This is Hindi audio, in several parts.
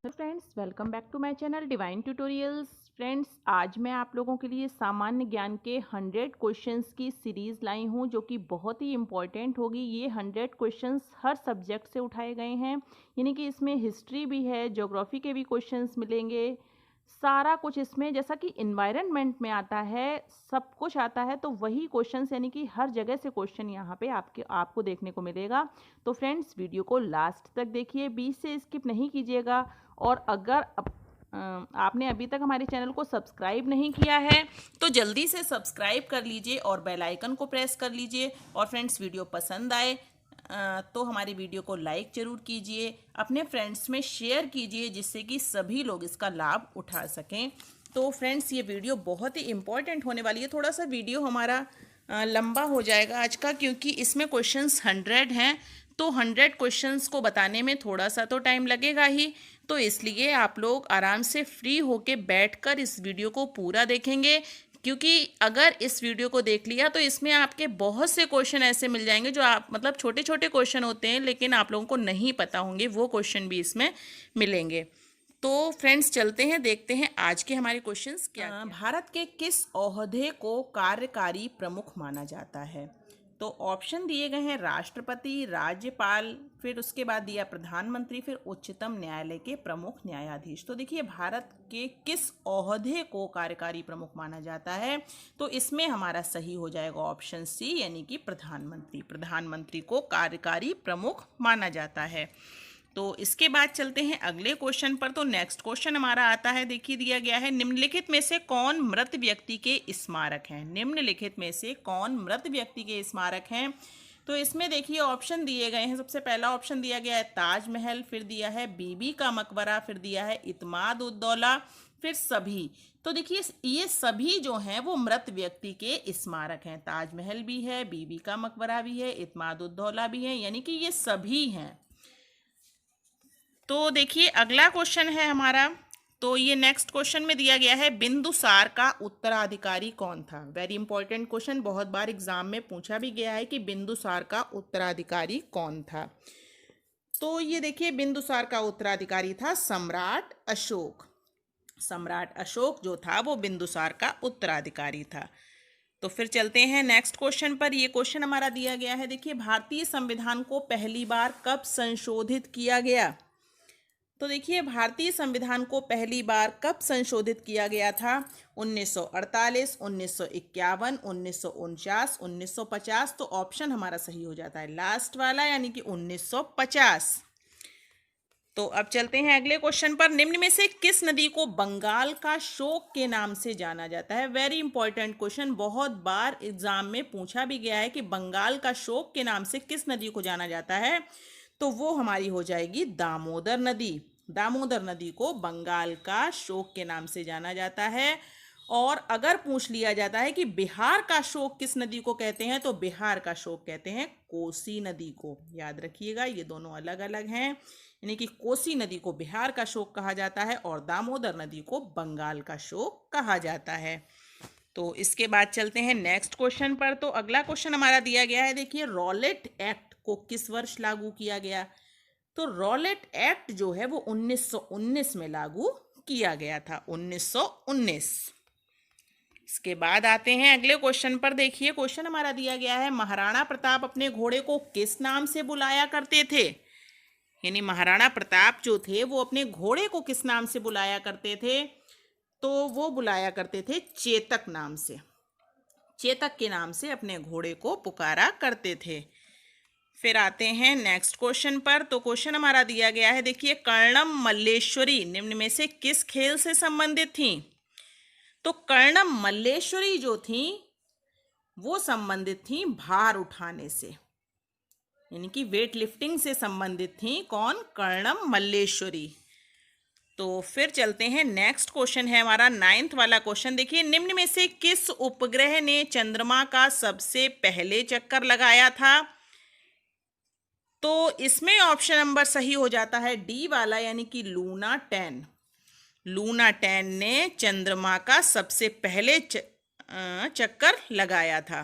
Friends, welcome back to my channel divine tutorials. Friends, आज मैं आप लोगों के लिए सामान्य ज्ञान के 100 क्वेश्चंस की सीरीज़ लाई हूँ जो कि बहुत ही इम्पॉर्टेंट होगी। ये 100 क्वेश्चंस हर सब्जेक्ट से उठाए गए हैं, यानी कि इसमें हिस्ट्री भी है, ज्योग्राफी के भी क्वेश्चंस मिलेंगे। सारा कुछ इसमें जैसा कि इन्वायरमेंट में आता है, सब कुछ आता है, तो वही क्वेश्चंस यानी कि हर जगह से क्वेश्चन यहाँ पे आपको देखने को मिलेगा। तो फ्रेंड्स, वीडियो को लास्ट तक देखिए, बीच से स्किप नहीं कीजिएगा। और अगर आपने अभी तक हमारे चैनल को सब्सक्राइब नहीं किया है तो जल्दी से सब्सक्राइब कर लीजिए और बेल आइकन को प्रेस कर लीजिए। और फ्रेंड्स, वीडियो पसंद आए तो हमारी वीडियो को लाइक ज़रूर कीजिए, अपने फ्रेंड्स में शेयर कीजिए जिससे कि सभी लोग इसका लाभ उठा सकें। तो फ्रेंड्स, ये वीडियो बहुत ही इम्पॉर्टेंट होने वाली है। थोड़ा सा वीडियो हमारा लंबा हो जाएगा आज का, क्योंकि इसमें क्वेश्चंस 100 हैं, तो 100 क्वेश्चंस को बताने में थोड़ा सा तो टाइम लगेगा ही। तो इसलिए आप लोग आराम से फ्री होके बैठकर इस वीडियो को पूरा देखेंगे, क्योंकि अगर इस वीडियो को देख लिया तो इसमें आपके बहुत से क्वेश्चन ऐसे मिल जाएंगे जो आप मतलब छोटे छोटे क्वेश्चन होते हैं लेकिन आप लोगों को नहीं पता होंगे, वो क्वेश्चन भी इसमें मिलेंगे। तो फ्रेंड्स, चलते हैं, देखते हैं आज के हमारे क्वेश्चंस क्या क्या। भारत के किस ओहदे को कार्यकारी प्रमुख माना जाता है? तो ऑप्शन दिए गए हैं राष्ट्रपति, राज्यपाल, फिर उसके बाद दिया प्रधानमंत्री, फिर उच्चतम न्यायालय के प्रमुख न्यायाधीश। तो देखिए, भारत के किस ओहदे को कार्यकारी प्रमुख माना जाता है? तो इसमें हमारा सही हो जाएगा ऑप्शन सी, यानी कि प्रधानमंत्री। प्रधानमंत्री को कार्यकारी प्रमुख माना जाता है। तो इसके बाद चलते हैं अगले क्वेश्चन पर। तो नेक्स्ट क्वेश्चन हमारा आता है, देखिए दिया गया है, निम्नलिखित में से कौन मृत व्यक्ति के स्मारक हैं? निम्नलिखित में से कौन मृत व्यक्ति के स्मारक हैं? तो इसमें देखिए ऑप्शन दिए गए हैं। सबसे पहला ऑप्शन दिया गया है ताजमहल, फिर दिया है बीबी का मकबरा, फिर दिया है इत्माद उद्दौला, फिर सभी। तो देखिए, ये सभी जो हैं वो मृत व्यक्ति के स्मारक हैं। ताजमहल भी है, बीबी का मकबरा भी है, इत्माद उद्दौला भी है, यानी कि ये सभी हैं। तो देखिए अगला क्वेश्चन है हमारा। तो ये नेक्स्ट क्वेश्चन में दिया गया है, बिंदुसार का उत्तराधिकारी कौन था? वेरी इंपॉर्टेंट क्वेश्चन, बहुत बार एग्जाम में पूछा भी गया है कि बिंदुसार का उत्तराधिकारी कौन था। तो ये देखिए, बिंदुसार का उत्तराधिकारी था सम्राट अशोक। सम्राट अशोक जो था वो बिंदुसार का उत्तराधिकारी था। तो फिर चलते हैं नेक्स्ट क्वेश्चन पर। ये क्वेश्चन हमारा दिया गया है, देखिए, भारतीय संविधान को पहली बार कब संशोधित किया गया? तो देखिए, भारतीय संविधान को पहली बार कब संशोधित किया गया था? 1948, 1951, 1949, 1950। तो ऑप्शन हमारा सही हो जाता है लास्ट वाला, यानी कि 1950। तो अब चलते हैं अगले क्वेश्चन पर। निम्न में से किस नदी को बंगाल का शोक के नाम से जाना जाता है? वेरी इंपॉर्टेंट क्वेश्चन, बहुत बार एग्जाम में पूछा भी गया है कि बंगाल का शोक के नाम से किस नदी को जाना जाता है? तो वो हमारी हो जाएगी दामोदर नदी। दामोदर नदी को बंगाल का शोक के नाम से जाना जाता है। और अगर पूछ लिया जाता है कि बिहार का शोक किस नदी को कहते हैं, तो बिहार का शोक कहते हैं कोसी नदी को। याद रखिएगा, ये दोनों अलग अलग हैं, यानी कि कोसी नदी को बिहार का शोक कहा जाता है और दामोदर नदी को बंगाल का शोक कहा जाता है। तो इसके बाद चलते हैं नेक्स्ट क्वेश्चन पर। तो अगला क्वेश्चन हमारा दिया गया है, देखिए, रॉलेट एक्ट को किस वर्ष लागू किया गया? तो रॉलेट एक्ट जो है वो 1919 में लागू किया गया था, 1919। इसके बाद आते हैं अगले क्वेश्चन पर। देखिए, क्वेश्चन हमारा दिया गया है, महाराणा प्रताप अपने घोड़े को किस नाम से बुलाया करते थे? यानी महाराणा प्रताप जो थे वो अपने घोड़े को किस नाम से बुलाया करते थे? तो वो बुलाया करते थे चेतक नाम से। चेतक के नाम से अपने घोड़े को पुकारा करते थे। फिर आते हैं नेक्स्ट क्वेश्चन पर। तो क्वेश्चन हमारा दिया गया है, देखिए, कर्णम मल्लेश्वरी निम्न में से किस खेल से संबंधित थी? तो कर्णम मल्लेश्वरी जो थी वो संबंधित थी भार उठाने से, यानी कि वेट लिफ्टिंग से संबंधित थी। कौन? कर्णम मल्लेश्वरी। तो फिर चलते हैं नेक्स्ट क्वेश्चन है हमारा 9th वाला क्वेश्चन। देखिए, निम्न में से किस उपग्रह ने चंद्रमा का सबसे पहले चक्कर लगाया था? तो इसमें ऑप्शन नंबर सही हो जाता है डी वाला, यानी कि लूना 10। लूना 10 ने चंद्रमा का सबसे पहले चक्कर लगाया था।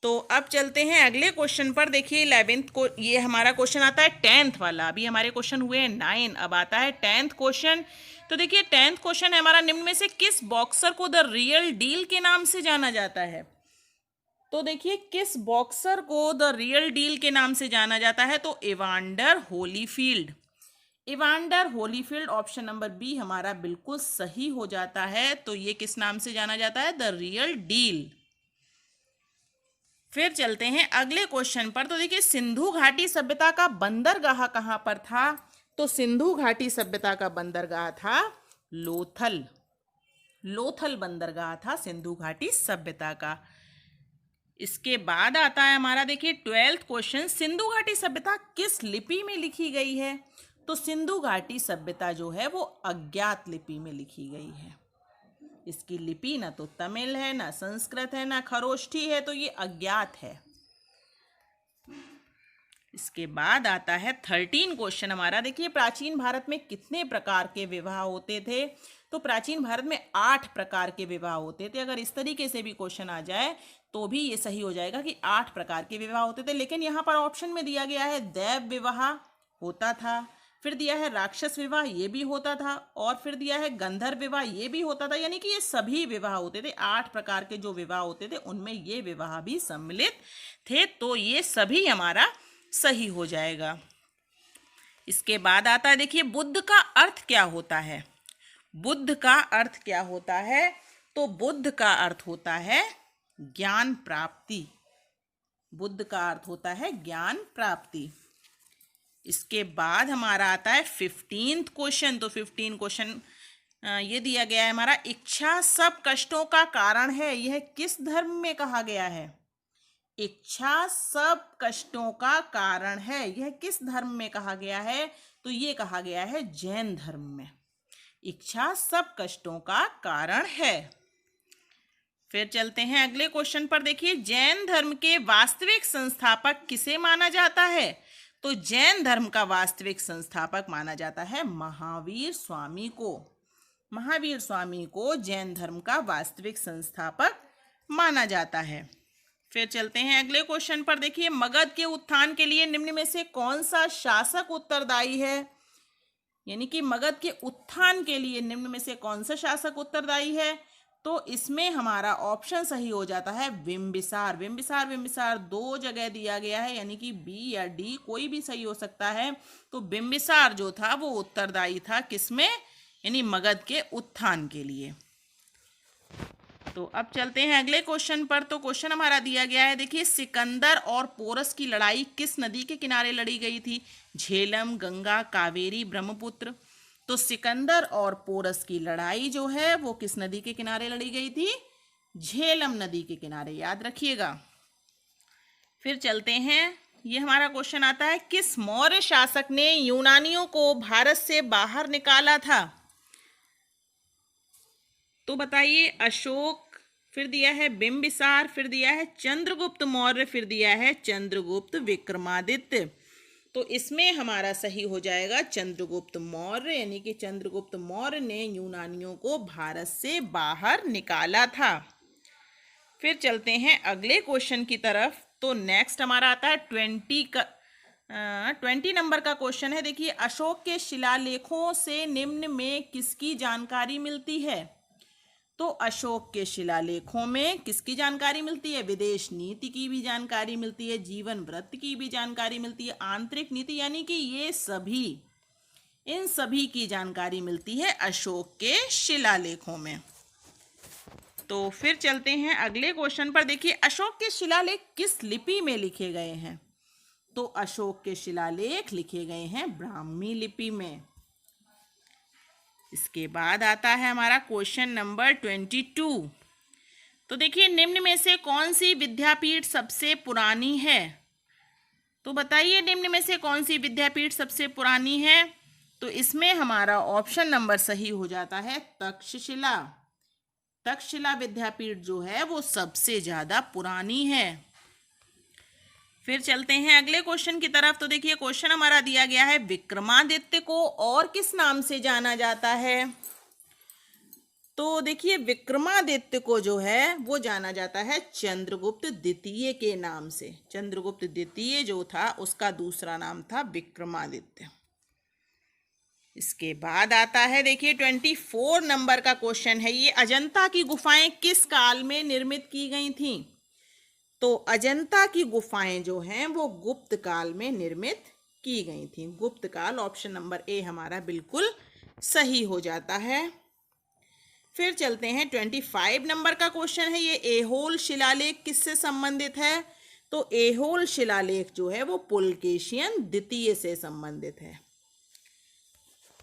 तो अब चलते हैं अगले क्वेश्चन पर। देखिए 11th को, ये हमारा क्वेश्चन आता है 10th वाला। अभी हमारे क्वेश्चन हुए हैं 9, अब आता है 10th क्वेश्चन। तो देखिए 10th क्वेश्चन है हमारा, निम्न में से किस बॉक्सर को द रियल डील के नाम से जाना जाता है? तो देखिए किस बॉक्सर को द रियल डील के नाम से जाना जाता है? तो Evander Holyfield. Evander Holyfield, option number B हमारा बिल्कुल सही हो जाता है। तो ये किस नाम से जाना जाता है? The real deal. फिर चलते हैं अगले क्वेश्चन पर। तो देखिए सिंधु घाटी सभ्यता का बंदरगाह कहां पर था? तो सिंधु घाटी सभ्यता का बंदरगाह था लोथल। लोथल बंदरगाह था सिंधु घाटी सभ्यता का। इसके बाद आता है हमारा, देखिए 12th क्वेश्चन, सिंधु घाटी सभ्यता किस लिपि में लिखी गई है? तो सिंधु घाटी सभ्यता जो है वो अज्ञात लिपि में लिखी गई है। इसकी लिपि ना तो तमिल है, ना संस्कृत है, ना खरोष्ठी है, तो ये अज्ञात है। इसके बाद आता है 13 क्वेश्चन हमारा। देखिए प्राचीन भारत में कितने प्रकार के विवाह होते थे? तो प्राचीन भारत में 8 प्रकार के विवाह होते थे। अगर इस तरीके से भी क्वेश्चन आ जाए तो भी ये सही हो जाएगा कि 8 प्रकार के विवाह होते थे। लेकिन यहाँ पर ऑप्शन में दिया गया है दैव विवाह होता था, फिर दिया है राक्षस विवाह, ये भी होता था, और फिर दिया है गंधर्व विवाह, ये भी होता था। यानी कि ये सभी विवाह होते थे। 8 प्रकार के जो विवाह होते थे उनमें ये विवाह भी सम्मिलित थे। तो ये सभी हमारा सही हो जाएगा। इसके बाद आता है, देखिए बुद्ध का अर्थ क्या होता है? बुद्ध का अर्थ क्या होता है? तो बुद्ध का अर्थ होता है ज्ञान प्राप्ति। बुद्ध का अर्थ होता है ज्ञान प्राप्ति। इसके बाद हमारा आता है 15th क्वेश्चन। तो 15 क्वेश्चन ये दिया गया है हमारा, इच्छा सब कष्टों का कारण है, यह किस धर्म में कहा गया है? इच्छा सब कष्टों का कारण है, यह किस धर्म में कहा गया है? तो ये कहा गया है जैन धर्म में। इच्छा सब कष्टों का कारण है। फिर चलते हैं अगले क्वेश्चन पर। देखिए जैन धर्म के वास्तविक संस्थापक किसे माना जाता है? तो जैन धर्म का वास्तविक संस्थापक माना जाता है महावीर स्वामी को। महावीर स्वामी को जैन धर्म का वास्तविक संस्थापक माना जाता है। फिर चलते हैं अगले क्वेश्चन पर। देखिए मगध के उत्थान के लिए निम्न में से कौन सा शासक उत्तरदायी है? यानी कि मगध के उत्थान के लिए निम्न में से कौन सा शासक उत्तरदायी है? तो इसमें हमारा ऑप्शन सही हो जाता है बिम्बिसार। बिम्बिसार बिम्बिसार 2 जगह दिया गया है, यानी कि बी या डी कोई भी सही हो सकता है। तो बिम्बिसार जो था वो उत्तरदायी था किसमें? यानी मगध के उत्थान के लिए। तो अब चलते हैं अगले क्वेश्चन पर। तो क्वेश्चन हमारा दिया गया है, देखिए सिकंदर और पोरस की लड़ाई किस नदी के किनारे लड़ी गई थी? झेलम, गंगा, कावेरी, ब्रह्मपुत्र। तो सिकंदर और पोरस की लड़ाई जो है वो किस नदी के किनारे लड़ी गई थी? झेलम नदी के किनारे, याद रखिएगा। फिर चलते हैं, ये हमारा क्वेश्चन आता है, किस मौर्य शासक ने यूनानियों को भारत से बाहर निकाला था? तो बताइए अशोक, फिर दिया है बिम्बिसार, फिर दिया है चंद्रगुप्त मौर्य, फिर दिया है चंद्रगुप्त विक्रमादित्य। तो इसमें हमारा सही हो जाएगा चंद्रगुप्त मौर्य, यानी कि चंद्रगुप्त मौर्य ने यूनानियों को भारत से बाहर निकाला था। फिर चलते हैं अगले क्वेश्चन की तरफ। तो नेक्स्ट हमारा आता है 20 नंबर का क्वेश्चन है। देखिए अशोक के शिलालेखों से निम्न में किसकी जानकारी मिलती है? तो अशोक के शिलालेखों में किसकी जानकारी मिलती है? विदेश नीति की भी जानकारी मिलती है, जीवन वृत्त की भी जानकारी मिलती है, आंतरिक नीति, यानी कि ये सभी, इन सभी की जानकारी मिलती है अशोक के शिलालेखों में। तो फिर चलते हैं अगले क्वेश्चन पर। देखिए अशोक के शिलालेख किस लिपि में लिखे गए हैं? तो अशोक के शिलालेख लिखे गए हैं ब्राह्मी लिपि में। इसके बाद आता है हमारा क्वेश्चन नंबर 22। तो देखिए निम्न में से कौन सी विद्यापीठ सबसे पुरानी है? तो बताइए निम्न में से कौन सी विद्यापीठ सबसे पुरानी है? तो इसमें हमारा ऑप्शन नंबर सही हो जाता है तक्षशिला। तक्षशिला विद्यापीठ जो है वो सबसे ज्यादा पुरानी है। फिर चलते हैं अगले क्वेश्चन की तरफ। तो देखिए क्वेश्चन हमारा दिया गया है, विक्रमादित्य को और किस नाम से जाना जाता है? तो देखिए विक्रमादित्य को जो है वो जाना जाता है चंद्रगुप्त द्वितीय के नाम से। चंद्रगुप्त द्वितीय जो था उसका दूसरा नाम था विक्रमादित्य। इसके बाद आता है देखिए 24 नंबर का क्वेश्चन है ये, अजंता की गुफाएं किस काल में निर्मित की गई थीं? तो अजंता की गुफाएं जो हैं वो गुप्त काल में निर्मित की गई थी। गुप्त काल, ऑप्शन नंबर ए हमारा बिल्कुल सही हो जाता है। फिर चलते हैं 25 नंबर का क्वेश्चन है ये, एहोल शिलालेख किससे संबंधित है? तो एहोल शिलालेख जो है वो पुलकेशियन द्वितीय से संबंधित है।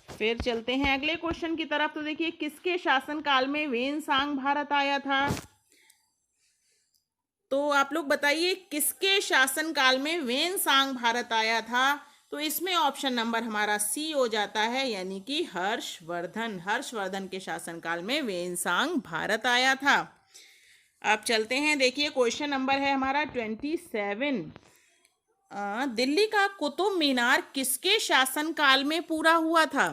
फिर चलते हैं अगले क्वेश्चन की तरफ। तो देखिए किसके शासनकाल में वेनसांग भारत आया था? तो आप लोग बताइए किसके शासनकाल में वेनसांग भारत आया था? तो इसमें ऑप्शन नंबर हमारा सी हो जाता है, यानी कि हर्षवर्धन। हर्षवर्धन के शासनकाल में वेनसांग भारत आया था। अब चलते हैं, देखिए क्वेश्चन नंबर है हमारा 27। दिल्ली का कुतुब मीनार किसके शासनकाल में पूरा हुआ था?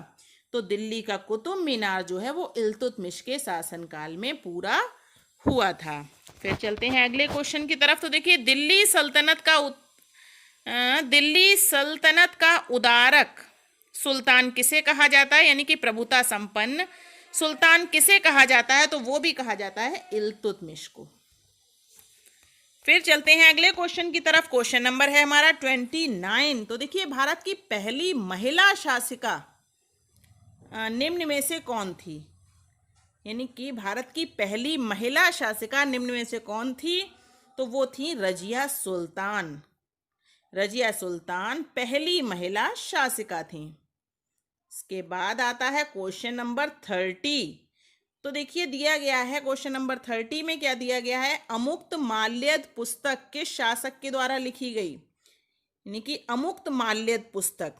तो दिल्ली का कुतुब मीनार जो है वो इल्तुतमिश के शासनकाल में पूरा हुआ था। फिर चलते हैं अगले क्वेश्चन की तरफ। तो देखिए दिल्ली सल्तनत का उदारक सुल्तान किसे कहा जाता है, यानी कि प्रभुता संपन्न सुल्तान किसे कहा जाता है? तो वो भी कहा जाता है इल्तुतमिश को। फिर चलते हैं अगले क्वेश्चन की तरफ। क्वेश्चन नंबर है हमारा 29। तो देखिए भारत की पहली महिला शासिका निम्न में से कौन थी? यानी कि भारत की पहली महिला शासिका निम्न में से कौन थी? तो वो थी रजिया सुल्तान। रजिया सुल्तान पहली महिला शासिका थी। इसके बाद आता है क्वेश्चन नंबर 30। तो देखिए दिया गया है क्वेश्चन नंबर 30 में क्या दिया गया है, अमुक्त माल्यद पुस्तक किस शासक के द्वारा लिखी गई? यानी कि अमुक्त माल्यद पुस्तक,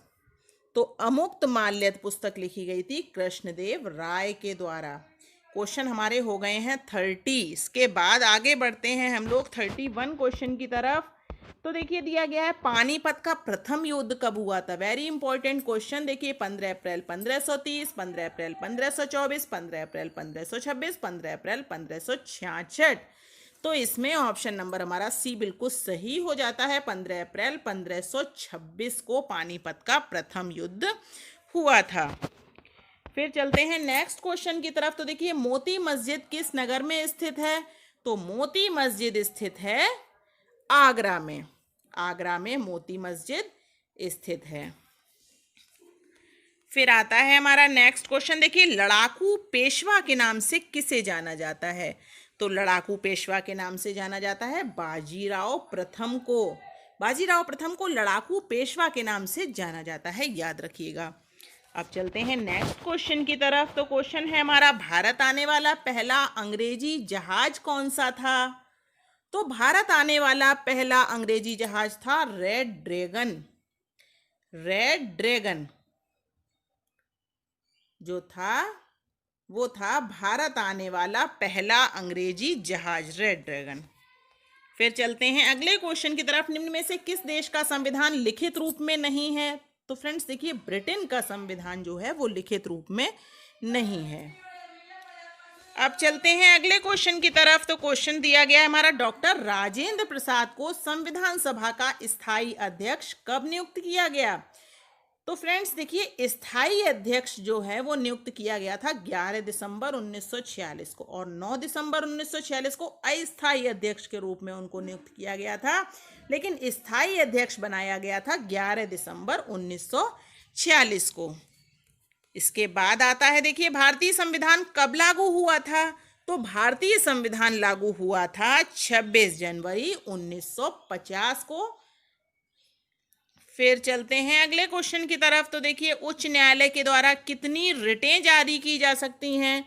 तो अमुक्त माल्यद पुस्तक लिखी गई थी कृष्णदेव राय के द्वारा। क्वेश्चन हमारे हो गए हैं 30। इसके बाद आगे बढ़ते हैं हम लोग 31 क्वेश्चन की तरफ। तो देखिए दिया गया है पानीपत का प्रथम युद्ध कब हुआ था? Very important question. देखिए 15 अप्रैल 1530, 15 अप्रैल 1524, 15 अप्रैल 1526, 15 अप्रैल 1566। तो इसमें ऑप्शन नंबर हमारा सी बिल्कुल सही हो जाता है। 15 अप्रैल 1526 को पानीपत का प्रथम युद्ध हुआ था। फिर चलते हैं नेक्स्ट क्वेश्चन की तरफ। तो देखिए मोती मस्जिद किस नगर में स्थित है? तो मोती मस्जिद स्थित है आगरा में। आगरा में मोती मस्जिद स्थित है। फिर आता है हमारा नेक्स्ट क्वेश्चन। देखिए लड़ाकू पेशवा के नाम से किसे जाना जाता है? तो लड़ाकू पेशवा के नाम से जाना जाता है बाजीराव प्रथम को। बाजीराव प्रथम को लड़ाकू पेशवा के नाम से जाना जाता है, याद रखिएगा। अब चलते हैं नेक्स्ट क्वेश्चन की तरफ। तो क्वेश्चन है हमारा भारत आने वाला पहला अंग्रेजी जहाज कौन सा था? तो भारत आने वाला पहला अंग्रेजी जहाज था रेड ड्रैगन। रेड ड्रैगन जो था वो था भारत आने वाला पहला अंग्रेजी जहाज, रेड ड्रैगन। फिर चलते हैं अगले क्वेश्चन की तरफ। निम्न में से किस देश का संविधान लिखित रूप में नहीं है? तो फ्रेंड्स देखिए ब्रिटेन का संविधान जो है वो लिखित रूप में नहीं है। अब चलते हैं अगले क्वेश्चन की तरफ। तो क्वेश्चन दिया गया है हमारा, डॉक्टर राजेंद्र प्रसाद को संविधान सभा का स्थायी अध्यक्ष कब नियुक्त किया गया? तो फ्रेंड्स देखिए स्थायी अध्यक्ष जो है वो नियुक्त किया गया था 11 दिसंबर 1946 को, और 9 दिसंबर 1946 को अस्थायी अध्यक्ष के रूप में उनको नियुक्त किया गया था। लेकिन स्थायी अध्यक्ष बनाया गया था 11 दिसंबर 1946 को। इसके बाद आता है देखिए भारतीय संविधान कब लागू हुआ था? तो भारतीय संविधान लागू हुआ था 26 जनवरी 1950 को। फिर चलते हैं अगले क्वेश्चन की तरफ। तो देखिए उच्च न्यायालय के द्वारा कितनी रिटें जारी की जा सकती हैं?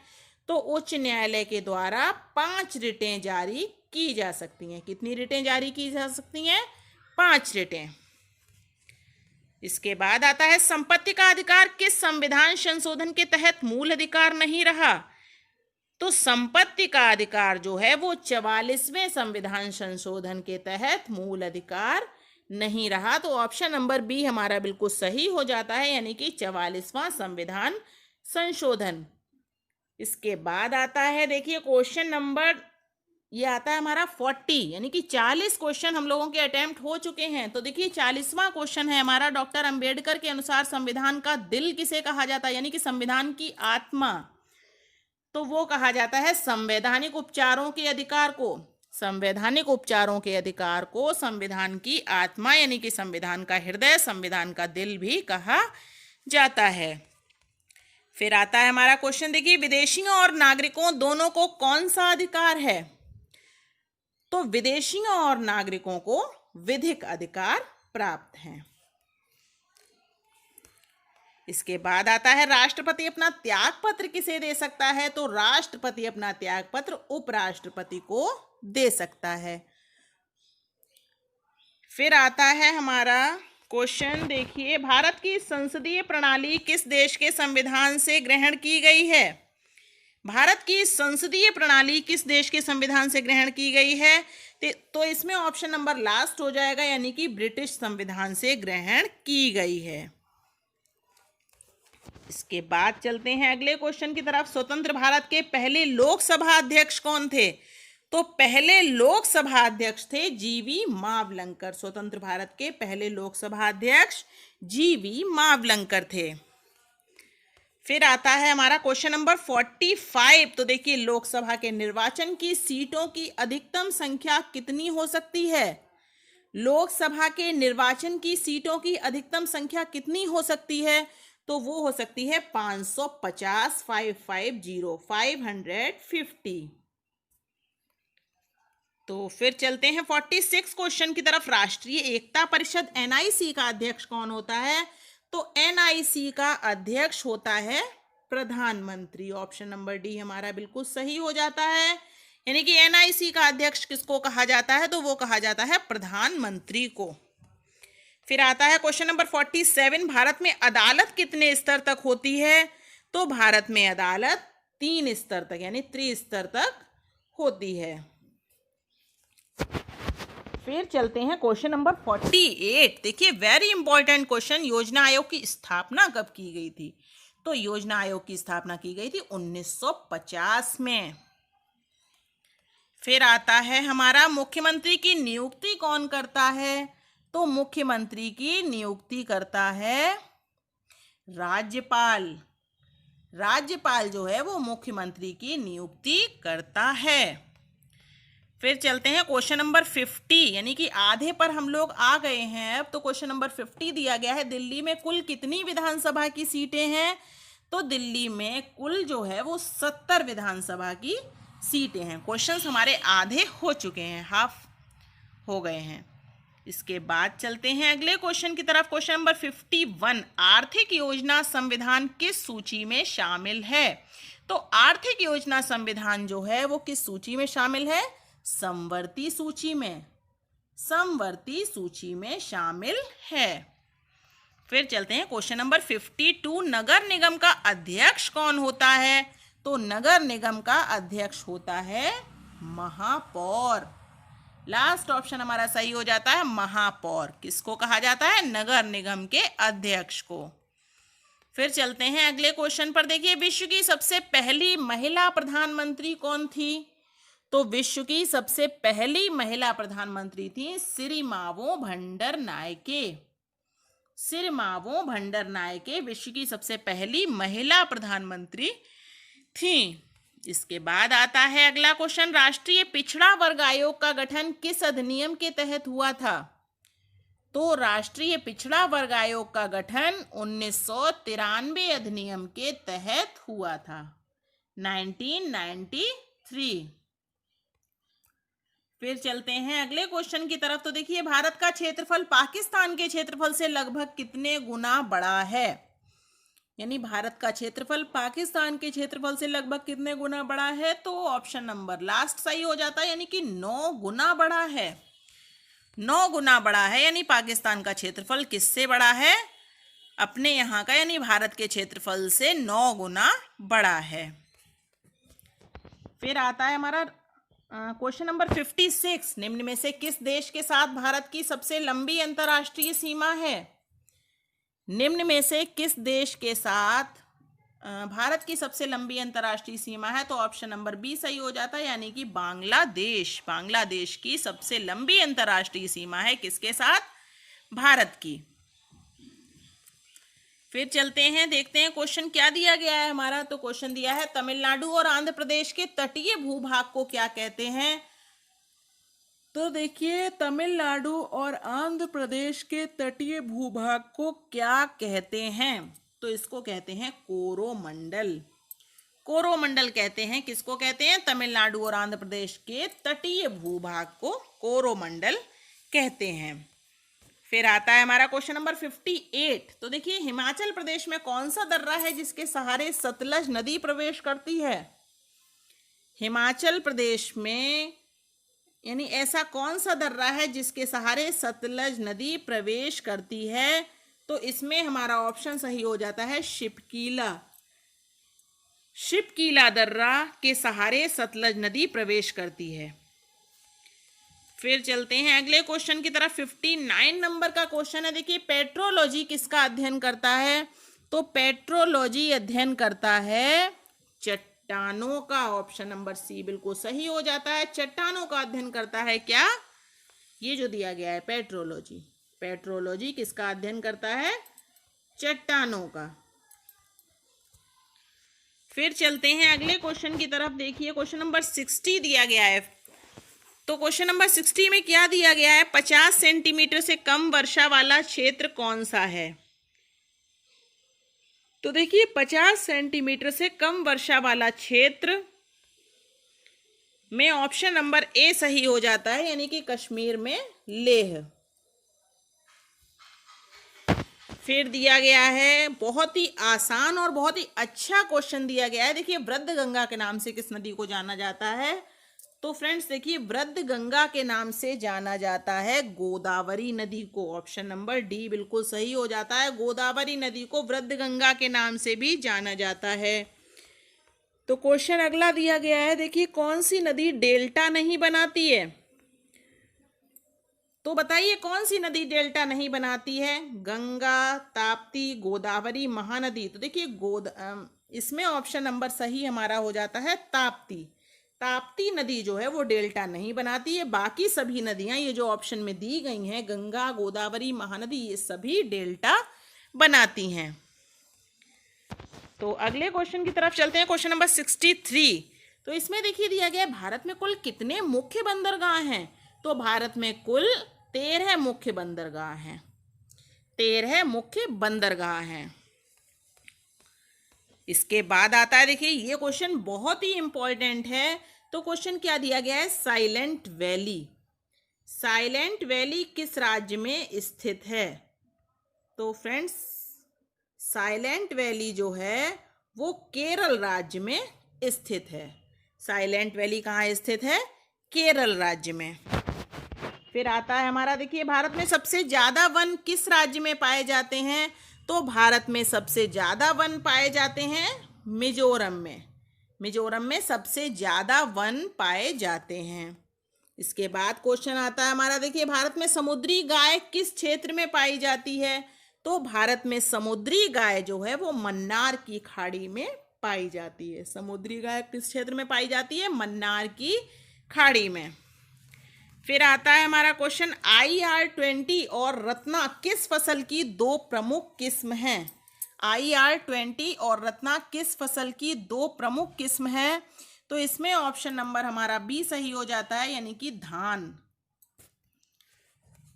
तो उच्च न्यायालय के द्वारा 5 रिटें जारी की जा सकती हैं। कितनी रिटें जारी की जा सकती हैं? 5 रिटें। इसके बाद आता है संपत्ति का अधिकार किस संविधान संशोधन के तहत मूल अधिकार नहीं रहा? तो संपत्ति का अधिकार जो है वो 44वें संविधान संशोधन के तहत मूल अधिकार नहीं रहा। तो ऑप्शन नंबर बी हमारा बिल्कुल सही हो जाता है, यानी कि 44वां संविधान संशोधन। इसके बाद आता है, देखिए क्वेश्चन नंबर, ये आता है हमारा 40, यानी कि 40 क्वेश्चन हम लोगों के अटेम्प्ट हो चुके हैं। तो देखिए 40वां क्वेश्चन है हमारा, डॉक्टर अंबेडकर के अनुसार संविधान का दिल किसे कहा जाता है, यानी कि संविधान की आत्मा। तो वो कहा जाता है संवैधानिक उपचारों के अधिकार को, संवैधानिक उपचारों के अधिकार को संविधान की आत्मा यानी कि संविधान का हृदय, संविधान का दिल भी कहा जाता है। फिर आता है हमारा क्वेश्चन, देखिए विदेशियों और नागरिकों दोनों को कौन सा अधिकार है। तो विदेशियों और नागरिकों को विधिक अधिकार प्राप्त हैं। इसके बाद आता है, राष्ट्रपति अपना त्याग पत्र किसे दे सकता है। तो राष्ट्रपति अपना त्याग पत्र उपराष्ट्रपति को दे सकता है। फिर आता है हमारा क्वेश्चन, देखिए भारत की संसदीय प्रणाली किस देश के संविधान से ग्रहण की गई है। भारत की संसदीय प्रणाली किस देश के संविधान से ग्रहण की गई है। तो इसमें ऑप्शन नंबर लास्ट हो जाएगा, यानी कि ब्रिटिश संविधान से ग्रहण की गई है। इसके बाद चलते हैं अगले क्वेश्चन की तरफ, स्वतंत्र भारत के पहले लोकसभा अध्यक्ष कौन थे। तो पहले लोकसभा अध्यक्ष थे जीवी मावलंकर। स्वतंत्र भारत के पहले लोकसभा अध्यक्ष जीवी मावलंकर थे। फिर आता है हमारा क्वेश्चन नंबर 45। तो देखिए लोकसभा के निर्वाचन की सीटों की अधिकतम संख्या कितनी हो सकती है। लोकसभा के निर्वाचन की सीटों की अधिकतम संख्या कितनी हो सकती है। तो वो हो सकती है 550, 550। तो फिर चलते हैं 46 क्वेश्चन की तरफ, राष्ट्रीय एकता परिषद एनआईसी का अध्यक्ष कौन होता है। तो एनआईसी का अध्यक्ष होता है प्रधानमंत्री। ऑप्शन नंबर डी हमारा बिल्कुल सही हो जाता है, यानी कि एनआईसी का अध्यक्ष किसको कहा जाता है। तो वो कहा जाता है प्रधानमंत्री को। फिर आता है क्वेश्चन नंबर 47, भारत में अदालत कितने स्तर तक होती है। तो भारत में अदालत 3 स्तर तक यानी त्रिस्तर तक होती है। फिर चलते हैं क्वेश्चन नंबर 48। देखिए वेरी इंपॉर्टेंट क्वेश्चन, योजना आयोग की स्थापना कब की गई थी। तो योजना आयोग की स्थापना की गई थी 1950 में। फिर आता है हमारा, मुख्यमंत्री की नियुक्ति कौन करता है। तो मुख्यमंत्री की नियुक्ति करता है राज्यपाल। राज्यपाल जो है वो मुख्यमंत्री की नियुक्ति करता है। फिर चलते हैं क्वेश्चन नंबर 50, यानी कि आधे पर हम लोग आ गए हैं। अब तो क्वेश्चन नंबर 50 दिया गया है, दिल्ली में कुल कितनी विधानसभा की सीटें हैं। तो दिल्ली में कुल जो है वो 70 विधानसभा की सीटें हैं। क्वेश्चंस हमारे आधे हो चुके हैं, हाफ हो गए हैं। इसके बाद चलते हैं अगले क्वेश्चन की तरफ, क्वेश्चन नंबर 51, आर्थिक योजना संविधान किस सूची में शामिल है। तो आर्थिक योजना संविधान जो है वो किस सूची में शामिल है। समवर्ती सूची में, समवर्ती सूची में शामिल है। फिर चलते हैं क्वेश्चन नंबर 52, नगर निगम का अध्यक्ष कौन होता है। तो नगर निगम का अध्यक्ष होता है महापौर। लास्ट ऑप्शन हमारा सही हो जाता है महापौर। किसको कहा जाता है, नगर निगम के अध्यक्ष को। फिर चलते हैं अगले क्वेश्चन पर, देखिए विश्व की सबसे पहली महिला प्रधानमंत्री कौन थी। तो विश्व की सबसे पहली महिला प्रधानमंत्री थी सिरिमावो भंडरनायके। सिरिमावो भंडरनायके विश्व की सबसे पहली महिला प्रधानमंत्री थी। इसके बाद आता है अगला क्वेश्चन, राष्ट्रीय पिछड़ा वर्ग आयोग का गठन किस अधिनियम के तहत हुआ था। तो राष्ट्रीय पिछड़ा वर्ग आयोग का गठन 1993 अधिनियम के तहत हुआ था, 1993। फिर चलते हैं अगले क्वेश्चन की तरफ। तो देखिए भारत का क्षेत्रफल पाकिस्तान के क्षेत्रफल से लगभग कितने गुना बड़ा है। यानी भारत का क्षेत्रफल पाकिस्तान के क्षेत्रफल से लगभग कितने गुना बड़ा है। तो ऑप्शन नंबर लास्ट सही हो जाता है, यानी कि 9 गुना बड़ा है। 9 गुना बड़ा है, यानी पाकिस्तान का क्षेत्रफल किससे बड़ा है, अपने यहाँ का यानी भारत के क्षेत्रफल से 9 गुना बड़ा है। फिर आता है हमारा क्वेश्चन नंबर 56, निम्न में से किस देश के साथ भारत की सबसे लंबी अंतर्राष्ट्रीय सीमा है। निम्न में से किस देश के साथ भारत की सबसे लंबी अंतर्राष्ट्रीय सीमा है, तो ऑप्शन नंबर बी सही हो जाता है, यानी कि बांग्लादेश। बांग्लादेश की सबसे लंबी अंतर्राष्ट्रीय सीमा है किसके साथ? भारत की। फिर चलते हैं, देखते हैं क्वेश्चन क्या दिया गया है हमारा। तो क्वेश्चन दिया है तमिलनाडु और आंध्र प्रदेश के तटीय भूभाग को क्या कहते हैं? तो देखिए, तमिलनाडु और आंध्र प्रदेश के तटीय भूभाग को क्या कहते हैं? तो इसको कहते हैं कोरोमंडल। कोरोमंडल कहते हैं। किसको कहते हैं? तमिलनाडु और आंध्र प्रदेश के तटीय भूभाग को कोरोमंडल कहते हैं। फिर आता है हमारा क्वेश्चन नंबर 58। तो देखिए, हिमाचल प्रदेश में कौन सा दर्रा है जिसके सहारे सतलज नदी प्रवेश करती है? हिमाचल प्रदेश में यानी ऐसा कौन सा दर्रा है जिसके सहारे सतलज नदी प्रवेश करती है? तो इसमें हमारा ऑप्शन सही हो जाता है शिपकीला। शिपकीला दर्रा के सहारे सतलज नदी प्रवेश करती है। फिर चलते हैं अगले क्वेश्चन की तरफ। 59 नंबर का क्वेश्चन है। देखिए, पेट्रोलॉजी किसका अध्ययन करता है? तो पेट्रोलॉजी अध्ययन करता है चट्टानों का। ऑप्शन नंबर सी बिल्कुल सही हो जाता है। चट्टानों का अध्ययन करता है क्या? ये जो दिया गया है पेट्रोलॉजी। पेट्रोलॉजी किसका अध्ययन करता है? चट्टानों का। फिर चलते हैं अगले क्वेश्चन की तरफ। देखिए, क्वेश्चन नंबर 60 दिया गया है। तो क्वेश्चन नंबर 60 में क्या दिया गया है? 50 सेंटीमीटर से कम वर्षा वाला क्षेत्र कौन सा है? तो देखिए, 50 सेंटीमीटर से कम वर्षा वाला क्षेत्र में ऑप्शन नंबर ए सही हो जाता है, यानी कि कश्मीर में लेह। फिर दिया गया है बहुत ही आसान और बहुत ही अच्छा क्वेश्चन दिया गया है। देखिए, वृद्ध गंगा के नाम से किस नदी को जाना जाता है? तो फ्रेंड्स देखिए, वृद्ध गंगा के नाम से जाना जाता है गोदावरी नदी को। ऑप्शन नंबर डी बिल्कुल सही हो जाता है। गोदावरी नदी को वृद्ध गंगा के नाम से भी जाना जाता है। तो क्वेश्चन अगला दिया गया है। देखिए, कौन सी नदी डेल्टा नहीं बनाती है? तो बताइए, कौन सी नदी डेल्टा नहीं बनाती है? गंगा, ताप्ती, गोदावरी, महानदी। तो देखिए, इसमें ऑप्शन नंबर सही हमारा हो जाता है ताप्ती। ताप्ती नदी जो है वो डेल्टा नहीं बनाती है। बाकी सभी नदियां ये जो ऑप्शन में दी गई हैं, गंगा, गोदावरी, महानदी, ये सभी डेल्टा बनाती हैं। तो अगले क्वेश्चन की तरफ चलते हैं। Question number 63। तो इसमें देखिए दिया गया है, भारत में कुल कितने मुख्य बंदरगाह हैं? तो भारत में कुल 13 मुख्य बंदरगाह हैं। 13 मुख्य बंदरगाह हैं। इसके बाद आता है, देखिए ये क्वेश्चन बहुत ही इंपॉर्टेंट है। तो क्वेश्चन क्या दिया गया है? Silent valley. साइलेंट वैली किस राज्य में स्थित है? तो फ्रेंड्स, साइलेंट वैली जो है वो केरल राज्य में स्थित है। साइलेंट वैली कहाँ स्थित है? केरल राज्य में। फिर आता है हमारा, देखिए, भारत में सबसे ज्यादा वन किस राज्य में पाए जाते हैं? तो भारत में सबसे ज्यादा वन पाए जाते हैं मिजोरम में। मिजोरम में सबसे ज्यादा वन पाए जाते हैं। इसके बाद क्वेश्चन आता है हमारा, देखिए, भारत में समुद्री गाय किस क्षेत्र में पाई जाती है? तो भारत में समुद्री गाय जो है वो मन्नार की खाड़ी में पाई जाती है। समुद्री गाय किस क्षेत्र में पाई जाती है? मन्नार की खाड़ी में। फिर आता है हमारा क्वेश्चन, IR-20 और रत्ना किस फसल की दो प्रमुख किस्म हैं? IR-20 और रत्ना किस फसल की दो प्रमुख किस्म है? तो इसमें ऑप्शन नंबर हमारा बी सही हो जाता है, यानी कि धान।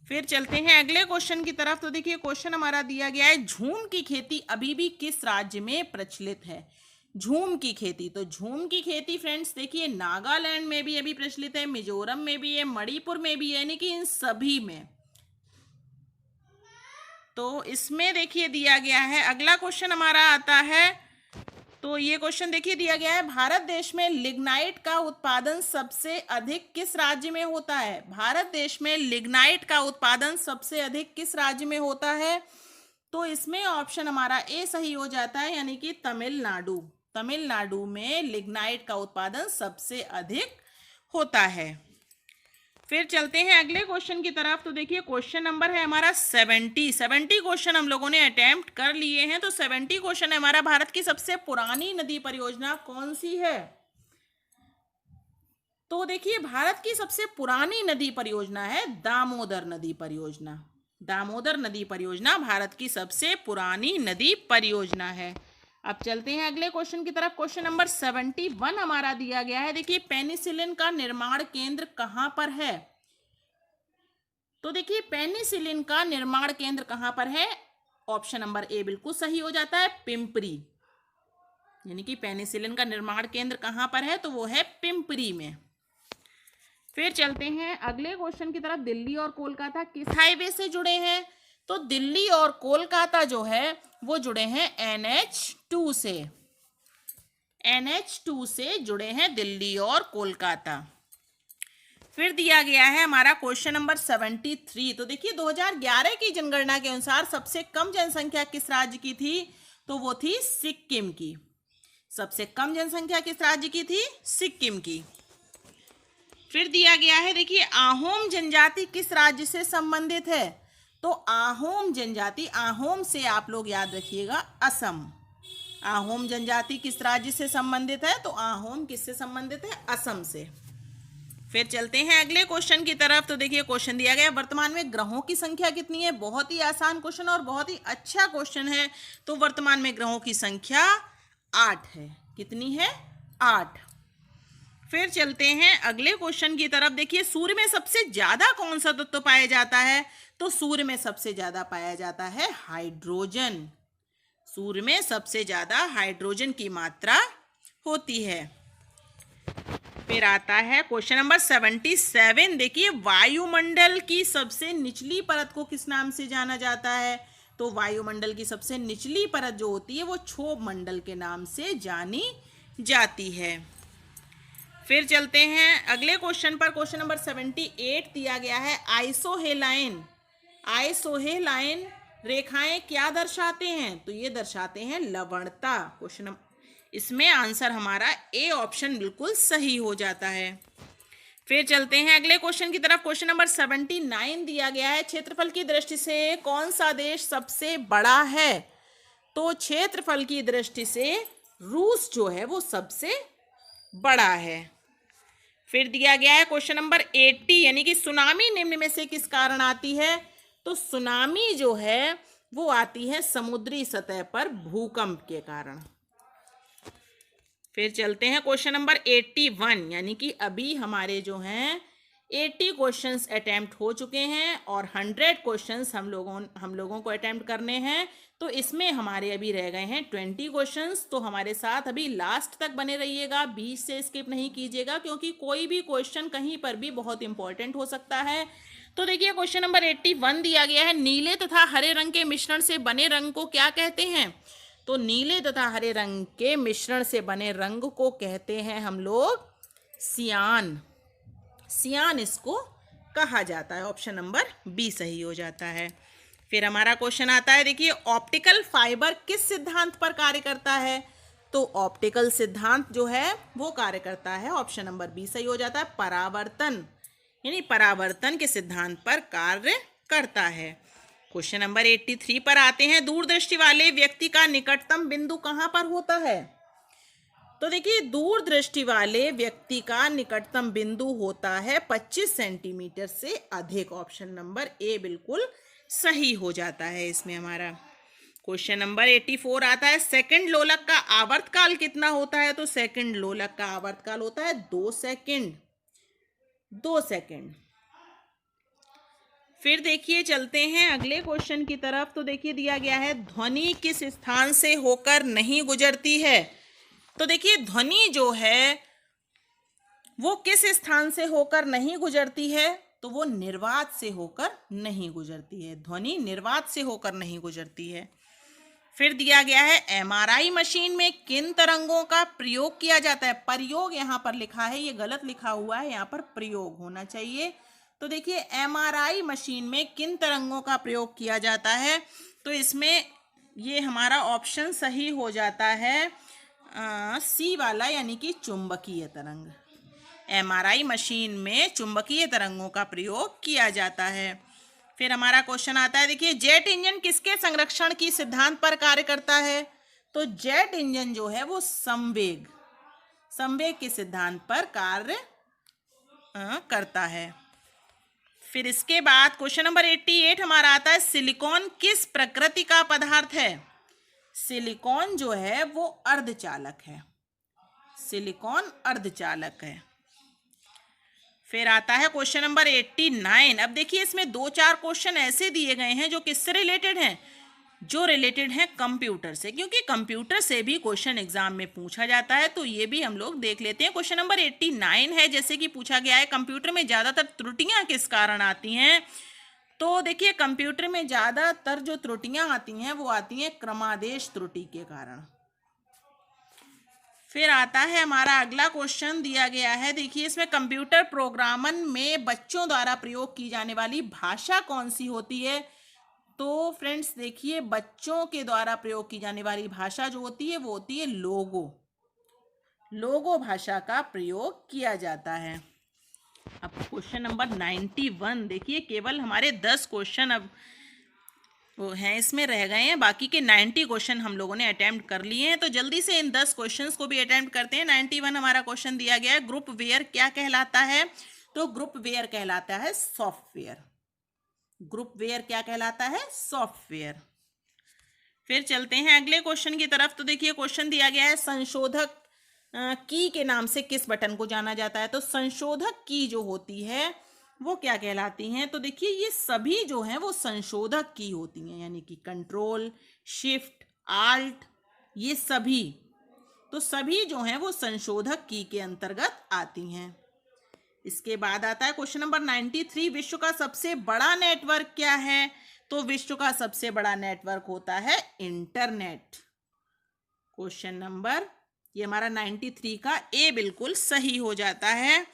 फिर चलते हैं अगले क्वेश्चन की तरफ। तो देखिए, क्वेश्चन हमारा दिया गया है, झूम की खेती अभी भी किस राज्य में प्रचलित है? झूम की खेती। तो झूम की खेती फ्रेंड्स देखिए, नागालैंड में भी अभी प्रचलित है, मिजोरम में भी है, मणिपुर में भी है, यानी कि इन सभी में। तो इसमें देखिए दिया गया है। अगला क्वेश्चन हमारा आता है, तो ये क्वेश्चन देखिए दिया गया है, भारत देश में लिग्नाइट का उत्पादन सबसे अधिक किस राज्य में होता है? भारत देश में लिग्नाइट का उत्पादन सबसे अधिक किस राज्य में होता है? तो इसमें ऑप्शन हमारा ए सही हो जाता है, यानी कि तमिलनाडु। तमिलनाडु में लिग्नाइट का उत्पादन सबसे अधिक होता है। फिर चलते हैं अगले क्वेश्चन की तरफ। तो देखिए क्वेश्चन नंबर है हमारा 70 क्वेश्चन हम लोगों ने अटेम्प्ट कर लिए हैं। तो 70 क्वेश्चन है हमारा, भारत की सबसे पुरानी नदी परियोजना कौन सी है? तो देखिए भारत की सबसे पुरानी नदी परियोजना है दामोदर नदी परियोजना। दामोदर नदी परियोजना भारत की सबसे पुरानी नदी परियोजना है। अब चलते हैं अगले क्वेश्चन की तरफ। क्वेश्चन नंबर 71 हमारा दिया गया है। देखिए पेनिसिलिन का निर्माण केंद्र कहां पर है? तो देखिए पेनिसिलिन का निर्माण केंद्र कहां पर है? ऑप्शन नंबर ए बिल्कुल सही हो जाता है, पिंपरी। यानी कि पेनिसिलिन का निर्माण केंद्र कहां पर है? तो वो है पिंपरी में। फिर चलते हैं अगले क्वेश्चन की तरफ। दिल्ली और कोलकाता किस हाईवे से जुड़े हैं? तो दिल्ली और कोलकाता जो है वो जुड़े हैं NH2 से। NH2 से जुड़े हैं दिल्ली और कोलकाता। फिर दिया गया है हमारा क्वेश्चन नंबर 73। तो देखिए 2011 की जनगणना के अनुसार सबसे कम जनसंख्या किस राज्य की थी? तो वो थी सिक्किम की। सबसे कम जनसंख्या किस राज्य की थी? सिक्किम की। फिर दिया गया है देखिए आहोम जनजाति किस राज्य से संबंधित है? तो आहोम जनजाति, आहोम से आप लोग याद रखिएगा असम। आहोम जनजाति किस राज्य से संबंधित है? तो आहोम किससे संबंधित है? असम से। फिर चलते हैं अगले क्वेश्चन की तरफ। तो देखिए क्वेश्चन दिया गया वर्तमान में ग्रहों की संख्या कितनी है? बहुत ही आसान क्वेश्चन और बहुत ही अच्छा क्वेश्चन है। तो वर्तमान में ग्रहों की संख्या 8 है। कितनी है? 8। फिर चलते हैं अगले क्वेश्चन की तरफ। देखिए सूर्य में सबसे ज्यादा कौन सा तत्व पाया जाता है? तो सूर्य में सबसे ज्यादा पाया जाता है हाइड्रोजन। सूर्य में सबसे ज्यादा हाइड्रोजन की मात्रा होती है। फिर आता है क्वेश्चन नंबर 77। देखिए वायुमंडल की सबसे निचली परत को किस नाम से जाना जाता है? तो वायुमंडल की सबसे निचली परत जो होती है वो क्षोभ मंडल के नाम से जानी जाती है। फिर चलते हैं अगले क्वेश्चन पर। क्वेश्चन नंबर 78 दिया गया है आइसोहेलाइन। आइसोहेलाइन रेखाएं क्या दर्शाते हैं? तो ये दर्शाते हैं लवणता। क्वेश्चन इसमें आंसर हमारा ए ऑप्शन बिल्कुल सही हो जाता है। फिर चलते हैं अगले क्वेश्चन की तरफ। क्वेश्चन नंबर 79 दिया गया है क्षेत्रफल की दृष्टि से कौन सा देश सबसे बड़ा है? तो क्षेत्रफल की दृष्टि से रूस जो है वो सबसे बड़ा है। फिर दिया गया है क्वेश्चन नंबर 80 यानी कि सुनामी निम्न में से किस कारण आती है? तो सुनामी जो है वो आती है समुद्री सतह पर भूकंप के कारण। फिर चलते हैं क्वेश्चन नंबर 81 यानी कि अभी हमारे जो हैं 80 क्वेश्चंस अटेम्प्ट हो चुके हैं और 100 क्वेश्चंस हम लोगों को अटेम्प्ट करने हैं। तो इसमें हमारे अभी रह गए हैं 20 क्वेश्चंस। तो हमारे साथ अभी लास्ट तक बने रहिएगा, बीच से स्किप नहीं कीजिएगा, क्योंकि कोई भी क्वेश्चन कहीं पर भी बहुत इंपॉर्टेंट हो सकता है। तो देखिए क्वेश्चन नंबर 81 दिया गया है नीले तथा हरे रंग के मिश्रण से बने रंग को क्या कहते हैं? तो नीले तथा हरे रंग के मिश्रण से बने रंग को कहते हैं हम लोग सियान। सियान इसको कहा जाता है। ऑप्शन नंबर बी सही हो जाता है। फिर हमारा क्वेश्चन आता है देखिए ऑप्टिकल फाइबर किस सिद्धांत पर कार्य करता है? तो ऑप्टिकल सिद्धांत जो है वो कार्य करता है, ऑप्शन नंबर बी सही हो जाता है, परावर्तन, यानी परावर्तन के सिद्धांत पर कार्य करता है। क्वेश्चन नंबर 83 पर आते हैं दूरदृष्टि वाले व्यक्ति का निकटतम बिंदु कहां पर होता है? तो देखिए दूरदृष्टि वाले व्यक्ति का निकटतम बिंदु होता है 25 सेंटीमीटर से अधिक। ऑप्शन नंबर ए बिल्कुल सही हो जाता है इसमें हमारा। क्वेश्चन नंबर 84 आता है सेकंड लोलक का आवर्तकाल कितना होता है? तो सेकंड लोलक का आवर्तकाल होता है 2 सेकंड। 2 सेकंड। फिर देखिए चलते हैं अगले क्वेश्चन की तरफ। तो देखिए दिया गया है ध्वनि किस स्थान से होकर नहीं गुजरती है? तो देखिए ध्वनि जो है वो किस स्थान से होकर नहीं गुजरती है? तो वो निर्वात से होकर नहीं गुजरती है। ध्वनि निर्वात से होकर नहीं गुजरती है। फिर दिया गया है एमआरआई मशीन में किन तरंगों का प्रयोग किया जाता है? प्रयोग यहाँ पर लिखा है, ये गलत लिखा हुआ है, यहाँ पर प्रयोग होना चाहिए। तो देखिए एमआरआई मशीन में किन तरंगों का प्रयोग किया जाता है? तो इसमें ये हमारा ऑप्शन सही हो जाता है सी वाला, यानी कि चुंबकीय तरंग। एमआरआई मशीन में चुंबकीय तरंगों का प्रयोग किया जाता है। फिर हमारा क्वेश्चन आता है, देखिए जेट इंजन किसके संरक्षण की सिद्धांत पर कार्य करता है? तो जेट इंजन जो है वो संवेग के सिद्धांत पर कार्य करता है। फिर इसके बाद क्वेश्चन नंबर 88 हमारा आता है, सिलिकॉन किस प्रकृति का पदार्थ है? सिलिकॉन जो है वो अर्धचालक है। सिलिकॉन अर्धचालक है। फिर आता है क्वेश्चन नंबर 89। अब देखिए इसमें 2-4 क्वेश्चन ऐसे दिए गए हैं जो किससे रिलेटेड हैं? जो रिलेटेड हैं कंप्यूटर से, क्योंकि कंप्यूटर से भी क्वेश्चन एग्जाम में पूछा जाता है, तो ये भी हम लोग देख लेते हैं। क्वेश्चन नंबर 89 है, जैसे कि पूछा गया है कंप्यूटर में ज़्यादातर त्रुटियां किस कारण आती हैं? तो देखिए कंप्यूटर में ज़्यादातर जो त्रुटियां आती हैं वो आती हैं क्रमादेश त्रुटि के कारण। फिर आता है हमारा अगला क्वेश्चन दिया गया है, देखिए इसमें कंप्यूटर प्रोग्रामन में बच्चों द्वारा प्रयोग की जाने वाली भाषा कौन सी होती है? तो फ्रेंड्स देखिए बच्चों के द्वारा प्रयोग की जाने वाली भाषा जो होती है वो होती है लोगो भाषा का प्रयोग किया जाता है। अब क्वेश्चन नंबर 91 देखिए, केवल हमारे 10 क्वेश्चन अब वो हैं इसमें रह गए हैं, बाकी के 90 क्वेश्चन हम लोगों ने अटेम्प्ट कर लिए हैं, तो जल्दी से इन 10 क्वेश्चंस को भी अटेम्प्ट करते हैं। 91 हमारा क्वेश्चन दिया गया है, ग्रुप वेयर क्या कहलाता है? तो ग्रुप वेयर कहलाता है सॉफ्टवेयर। ग्रुप वेयर क्या कहलाता है? सॉफ्टवेयर। फिर चलते हैं अगले क्वेश्चन की तरफ। तो देखिए क्वेश्चन दिया गया है, संशोधक की के नाम से किस बटन को जाना जाता है? तो संशोधक की जो होती है वो क्या कहलाती हैं? तो देखिए ये सभी जो हैं वो संशोधक की होती हैं, यानी कि कंट्रोल, शिफ्ट, आल्ट, ये सभी, तो सभी जो हैं वो संशोधक की के अंतर्गत आती हैं। इसके बाद आता है क्वेश्चन नंबर 93, विश्व का सबसे बड़ा नेटवर्क क्या है? तो विश्व का सबसे बड़ा नेटवर्क होता है इंटरनेट। क्वेश्चन नंबर ये हमारा 93 का ए बिल्कुल सही हो जाता है।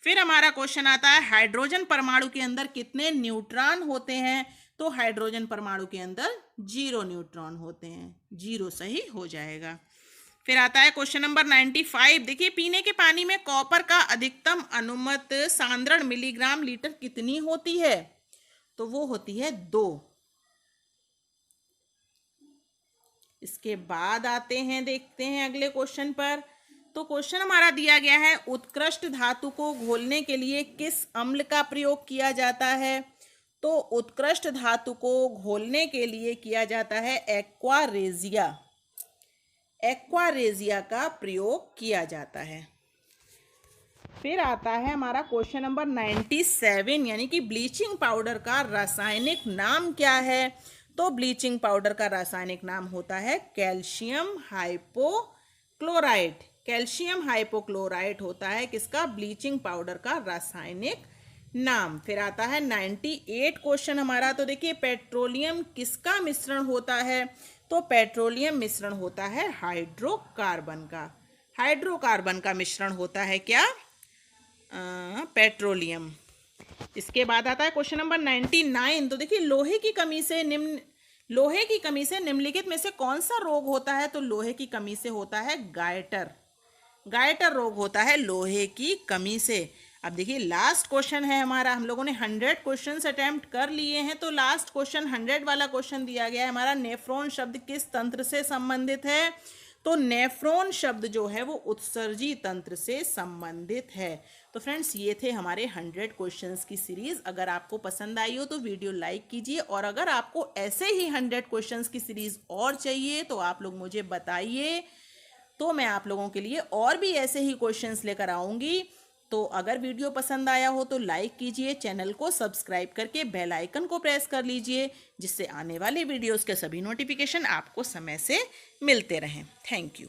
फिर हमारा क्वेश्चन आता है, हाइड्रोजन परमाणु के अंदर कितने न्यूट्रॉन होते हैं? तो हाइड्रोजन परमाणु के अंदर 0 न्यूट्रॉन होते हैं, 0 सही हो जाएगा। फिर आता है क्वेश्चन नंबर 95, देखिए पीने के पानी में कॉपर का अधिकतम अनुमत सांद्रण मिलीग्राम लीटर कितनी होती है? तो वो होती है 2। इसके बाद आते हैं, देखते हैं अगले क्वेश्चन पर। तो क्वेश्चन हमारा दिया गया है, उत्कृष्ट धातु को घोलने के लिए किस अम्ल का प्रयोग किया जाता है? तो उत्कृष्ट धातु को घोलने के लिए किया जाता है एक्वारेजिया का प्रयोग किया जाता है। फिर आता है हमारा क्वेश्चन नंबर 97, यानी कि ब्लीचिंग पाउडर का रासायनिक नाम क्या है? तो ब्लीचिंग पाउडर का रासायनिक नाम होता है कैल्शियम हाइपोक्लोराइट। कैल्शियम हाइपोक्लोराइट होता है किसका? ब्लीचिंग पाउडर का रासायनिक नाम। फिर आता है 98 क्वेश्चन हमारा। तो देखिए पेट्रोलियम किसका मिश्रण होता है? तो पेट्रोलियम मिश्रण होता है हाइड्रोकार्बन का। हाइड्रोकार्बन का मिश्रण होता है क्या? पेट्रोलियम। इसके बाद आता है क्वेश्चन नंबर 99। तो देखिए लोहे की कमी से निम्नलिखित में से कौन सा रोग होता है? तो लोहे की कमी से होता है गायटर रोग होता है लोहे की कमी से। अब देखिए लास्ट क्वेश्चन है हमारा, हम लोगों ने 100 क्वेश्चंस अटेम्प्ट कर लिए हैं, तो लास्ट क्वेश्चन 100 वाला क्वेश्चन दिया गया है हमारा, नेफ्रॉन शब्द किस तंत्र से संबंधित है? तो नेफ्रॉन शब्द जो है वो उत्सर्जी तंत्र से संबंधित है। तो फ्रेंड्स ये थे हमारे 100 क्वेश्चंस की सीरीज। अगर आपको पसंद आई हो तो वीडियो लाइक कीजिए, और अगर आपको ऐसे ही 100 क्वेश्चंस की सीरीज और चाहिए तो आप लोग मुझे बताइए, तो मैं आप लोगों के लिए और भी ऐसे ही क्वेश्चंस लेकर आऊँगी। तो अगर वीडियो पसंद आया हो तो लाइक कीजिए, चैनल को सब्सक्राइब करके बेल आइकन को प्रेस कर लीजिए, जिससे आने वाले वीडियोस के सभी नोटिफिकेशन आपको समय से मिलते रहें। Thank you.